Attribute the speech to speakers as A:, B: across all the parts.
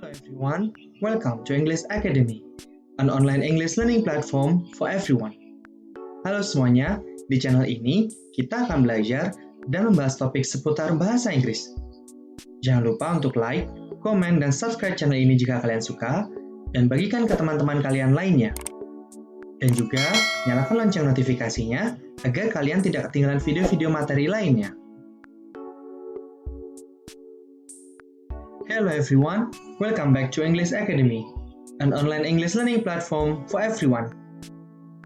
A: everyone, welcome to English Academy, an online English learning platform for everyone. Halo semuanya, di channel ini kita akan belajar dan membahas topik seputar bahasa Inggris. Jangan lupa untuk like, komen, dan subscribe channel ini jika kalian suka, dan bagikan ke teman-teman kalian lainnya. Dan juga nyalakan lonceng notifikasinya agar kalian tidak ketinggalan video-video materi lainnya. Hello everyone, welcome back to English Academy, an online English learning platform for everyone.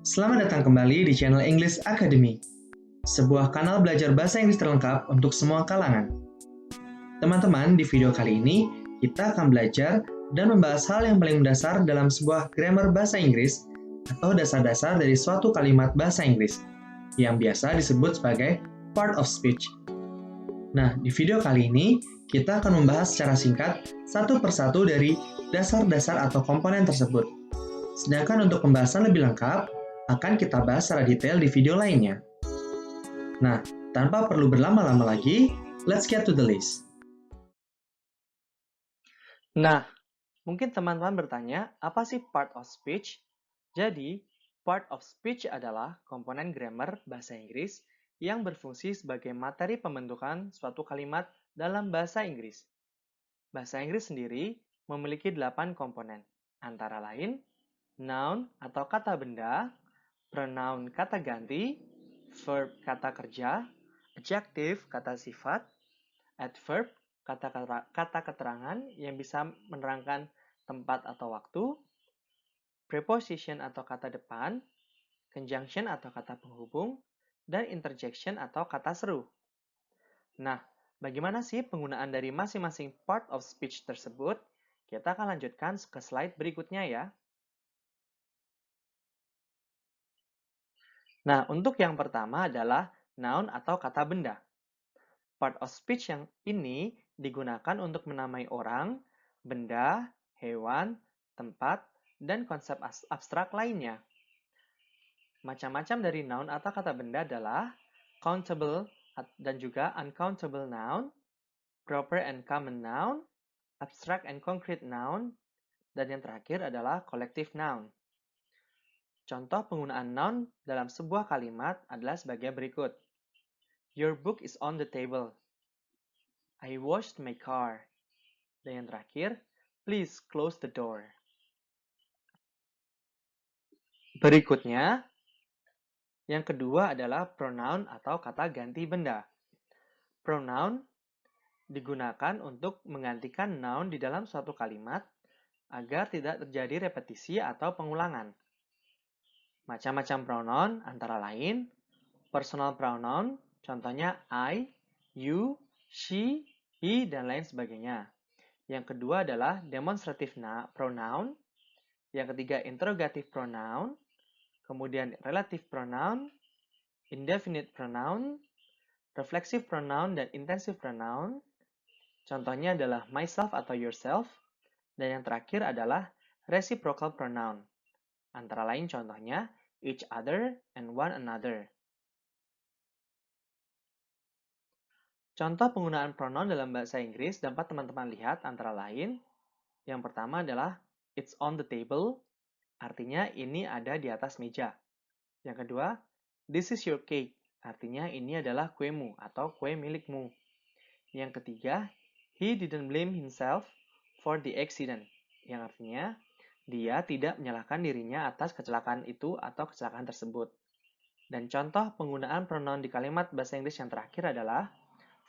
A: Selamat datang kembali di channel English Academy, sebuah kanal belajar bahasa Inggris terlengkap untuk semua kalangan. Teman-teman, di video kali ini kita akan belajar dan membahas hal yang paling mendasar dalam sebuah grammar bahasa Inggris atau dasar-dasar dari suatu kalimat bahasa Inggris, yang biasa disebut sebagai part of speech. Nah, di video kali ini, kita akan membahas secara singkat satu persatu dari dasar-dasar atau komponen tersebut. Sedangkan untuk pembahasan lebih lengkap, akan kita bahas secara detail di video lainnya. Nah, tanpa perlu berlama-lama lagi, let's get to the list.
B: Nah, mungkin teman-teman bertanya, apa sih part of speech? Jadi, part of speech adalah komponen grammar bahasa Inggris yang berfungsi sebagai materi pembentukan suatu kalimat dalam bahasa Inggris. Bahasa Inggris sendiri memiliki 8 komponen, antara lain noun atau kata benda, pronoun kata ganti, verb kata kerja, adjective kata sifat, adverb kata keterangan yang bisa menerangkan tempat atau waktu, preposition atau kata depan, conjunction atau kata penghubung, dan interjection atau kata seru. Nah, bagaimana sih penggunaan dari masing-masing part of speech tersebut? Kita akan lanjutkan ke slide berikutnya ya. Nah, untuk yang pertama adalah noun atau kata benda. Part of speech yang ini digunakan untuk menamai orang, benda, hewan, tempat, dan konsep abstrak lainnya. Macam-macam dari noun atau kata benda adalah countable dan juga uncountable noun, proper and common noun, abstract and concrete noun, dan yang terakhir adalah collective noun. Contoh penggunaan noun dalam sebuah kalimat adalah sebagai berikut. Your book is on the table. I washed my car. Dan yang terakhir, please close the door. Berikutnya, yang kedua adalah pronoun atau kata ganti benda. Pronoun digunakan untuk menggantikan noun di dalam suatu kalimat agar tidak terjadi repetisi atau pengulangan. Macam-macam pronoun antara lain personal pronoun, contohnya I, you, she, he, dan lain sebagainya. Yang kedua adalah demonstrative pronoun. Yang ketiga interrogative pronoun. Kemudian relative pronoun, indefinite pronoun, reflexive pronoun, dan intensive pronoun. Contohnya adalah myself atau yourself. Dan yang terakhir adalah reciprocal pronoun. Antara lain contohnya each other and one another. Contoh penggunaan pronoun dalam bahasa Inggris dapat teman-teman lihat antara lain. Yang pertama adalah it's on the table, artinya ini ada di atas meja. Yang kedua, this is your cake, artinya ini adalah kuemu atau kue milikmu. Yang ketiga, he didn't blame himself for the accident, yang artinya dia tidak menyalahkan dirinya atas kecelakaan itu atau kecelakaan tersebut. Dan contoh penggunaan pronoun di kalimat bahasa Inggris yang terakhir adalah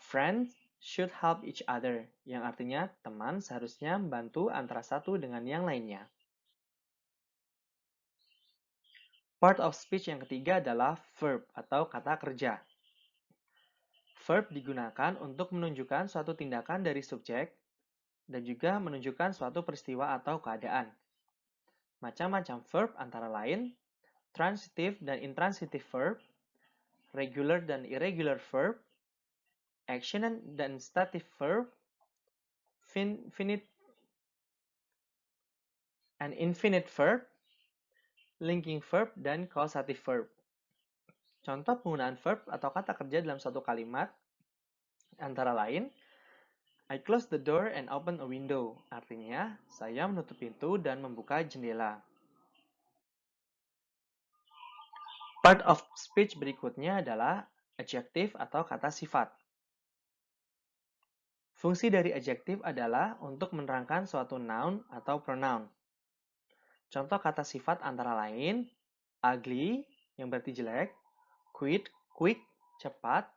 B: friends should help each other, yang artinya teman seharusnya membantu antara satu dengan yang lainnya. Part of speech yang ketiga adalah verb atau kata kerja. Verb digunakan untuk menunjukkan suatu tindakan dari subjek dan juga menunjukkan suatu peristiwa atau keadaan. Macam-macam verb antara lain transitive dan intransitive verb, regular dan irregular verb, action dan stative verb, finite and infinite verb, linking verb, dan causative verb. Contoh penggunaan verb atau kata kerja dalam suatu kalimat antara lain I close the door and open a window. Artinya, saya menutup pintu dan membuka jendela. Part of speech berikutnya adalah adjective atau kata sifat. Fungsi dari adjective adalah untuk menerangkan suatu noun atau pronoun. Contoh kata sifat antara lain, ugly, yang berarti jelek, quick, cepat,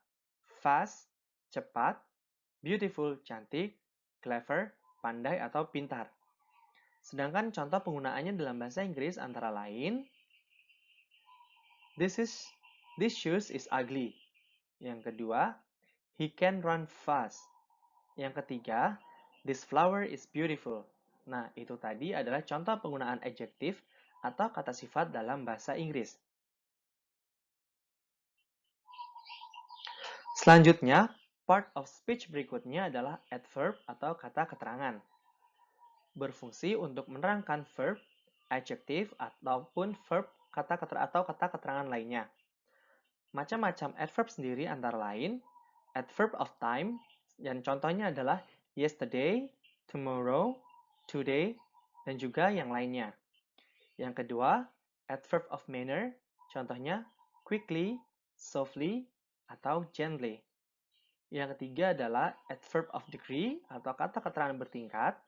B: fast, cepat, beautiful, cantik, clever, pandai atau pintar. Sedangkan contoh penggunaannya dalam bahasa Inggris antara lain, this shoes is ugly. Yang kedua, he can run fast. Yang ketiga, this flower is beautiful. Nah, itu tadi adalah contoh penggunaan adjektif atau kata sifat dalam bahasa Inggris. Selanjutnya, part of speech berikutnya adalah adverb atau kata keterangan. Berfungsi untuk menerangkan verb, adjective, ataupun verb kata keterangan lainnya. Macam-macam adverb sendiri antara lain, adverb of time, dan contohnya adalah yesterday, tomorrow, today, dan juga yang lainnya. Yang kedua, adverb of manner, contohnya quickly, softly, atau gently. Yang ketiga adalah adverb of degree atau kata keterangan bertingkat,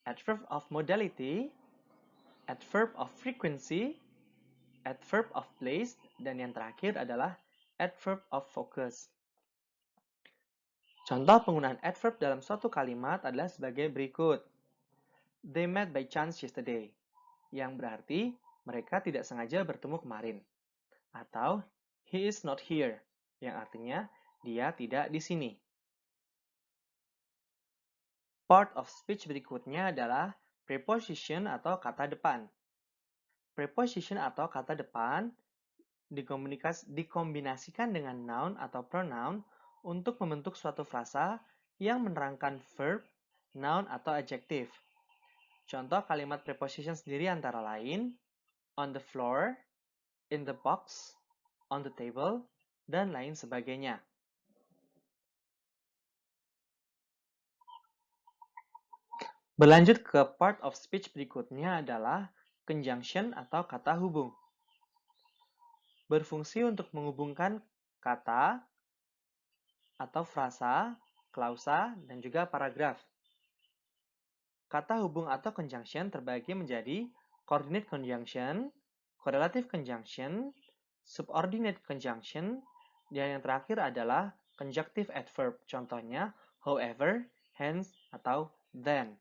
B: adverb of modality, adverb of frequency, adverb of place, dan yang terakhir adalah adverb of focus. Contoh penggunaan adverb dalam suatu kalimat adalah sebagai berikut. They met by chance yesterday, yang berarti mereka tidak sengaja bertemu kemarin. Atau he is not here, yang artinya dia tidak di sini. Part of speech berikutnya adalah preposition atau kata depan. Preposition atau kata depan dikombinasikan dengan noun atau pronoun untuk membentuk suatu frasa yang menerangkan verb, noun, atau adjektif. Contoh kalimat preposition sendiri antara lain on the floor, in the box, on the table, dan lain sebagainya. Berlanjut ke part of speech berikutnya adalah conjunction atau kata hubung. Berfungsi untuk menghubungkan kata atau frasa, klausa, dan juga paragraf. Kata hubung atau conjunction terbagi menjadi coordinate conjunction, correlative conjunction, subordinate conjunction, dan yang terakhir adalah conjunctive adverb. Contohnya however, hence, atau then.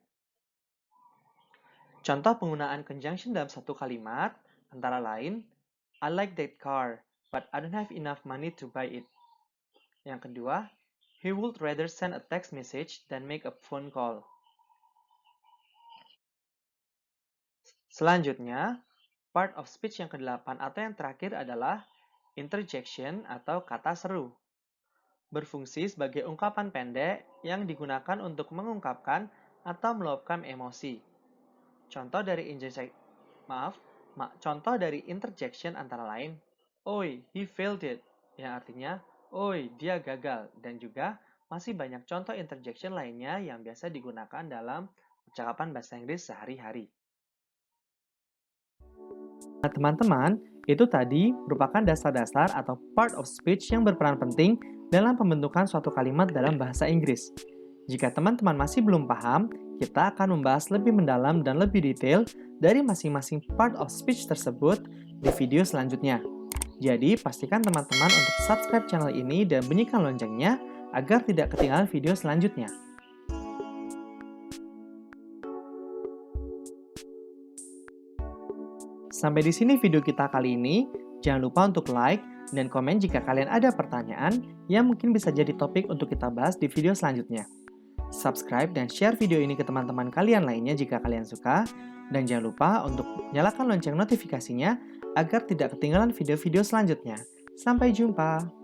B: Contoh penggunaan conjunction dalam satu kalimat antara lain, I like that car, but I don't have enough money to buy it. Yang kedua, he would rather send a text message than make a phone call. Selanjutnya, part of speech yang ke-8 atau yang terakhir adalah interjection atau kata seru. Berfungsi sebagai ungkapan pendek yang digunakan untuk mengungkapkan atau meluapkan emosi. Contoh dari interjection antara lain, oi, he failed it, yang artinya, oi, dia gagal, dan juga masih banyak contoh interjection lainnya yang biasa digunakan dalam percakapan bahasa Inggris sehari-hari. Nah, teman-teman, itu tadi merupakan dasar-dasar atau part of speech yang berperan penting dalam pembentukan suatu kalimat dalam bahasa Inggris. Jika teman-teman masih belum paham, kita akan membahas lebih mendalam dan lebih detail dari masing-masing part of speech tersebut di video selanjutnya. Jadi, pastikan teman-teman untuk subscribe channel ini dan bunyikan loncengnya agar tidak ketinggalan video selanjutnya. Sampai di sini video kita kali ini. Jangan lupa untuk like dan komen jika kalian ada pertanyaan yang mungkin bisa jadi topik untuk kita bahas di video selanjutnya. Subscribe dan share video ini ke teman-teman kalian lainnya jika kalian suka. Dan jangan lupa untuk nyalakan lonceng notifikasinya agar tidak ketinggalan video-video selanjutnya. Sampai jumpa!